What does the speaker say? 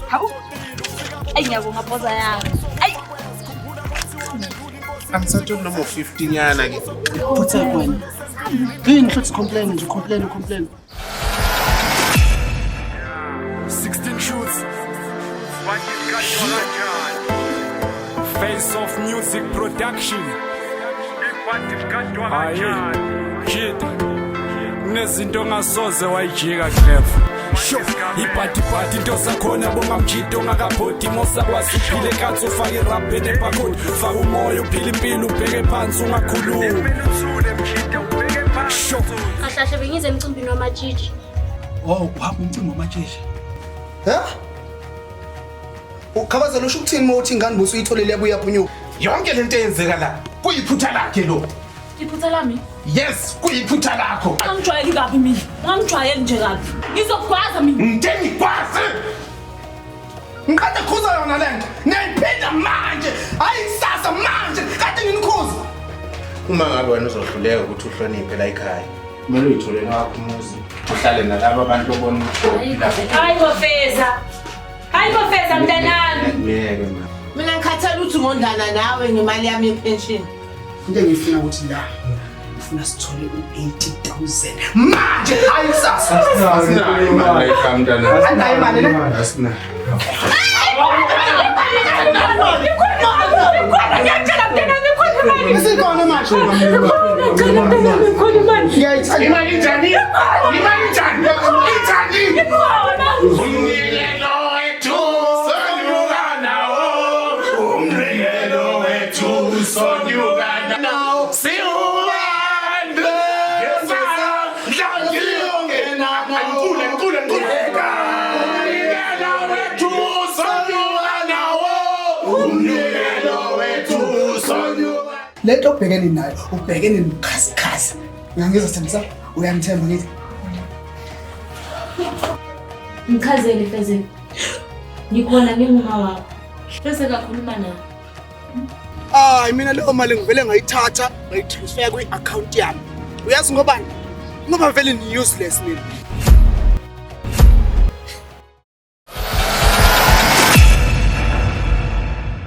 Hawu. Ay ngiyabonga phoza yami. Ay. Angisathola noma 15 yana ke. Phutha wena. Yini futhi complain nje complain. 16 shoots. Face of music production. Aye. Kid. Nezinto ngasoze wayijika clever. Sho, ipati into zakhona bongamjito ngakaphoti mosa kwasiphile kanti ufake rap nebakoti fa umoya uphila impilo ubheke phansi ungakhulumi. Sho, Kahlahle bengize emcimbini wamatshitshi. Oh, uhamba umcimbi wamatsheshe. Ha? Ukhabazela usho ukuthini mothi ingane busuyitholele yabuya phunyuka? Yonke lento eyenzeka la kuyiphutha lakhe lo. Iphutha lami. Yes, kuyiphutha lakho. Angijwayeli kabi mina. Angijwayeli nje kabi. Ngizokwaza mina. Ngikwazi. Ngikade khuza yona lento. Nayiphinda manje. Ayisasa manje. Kade nginikhuza. Uma ngabe wena uzohluleka ukuthi uhloniphe la ekhaya, kumele uyithole ngakho umuzi, uhlale nalabo abantu obona Hayi bofeza mntanami. ngeke ma. Mina ngikhathala ukuthi ngondana nawe ngemali yami yepension. Into engifuna ukuthi la ngifuna sithole u80,000 manje ayisasa. Asinayo imali ekamntana. Anayo imali le? Asinayo. Isikhona manje. Ngiyayithanda imali njani? Imali njani? Njani? Umnikelo wethu sonyuka nawo. Umnikelo wethu sonyuka nawo. Siwande. Nkule. Umnikelo wethu sonyuka nawo. Umnikelo wethu sonyuka. Lento obhekene nayo, ubhekene nokhasikhasi. Ngiyangizethembisa, uyangithemba ngithi. Ngichazele Fezile. Ngikhona nginguma wakho. Bese kakhuluma nawe. Hayi mina leyo mali ngivele ngayithatha, ngayitransfer kwi-account yami. Uyazi ngobani? Ngoba vele ni useless mina.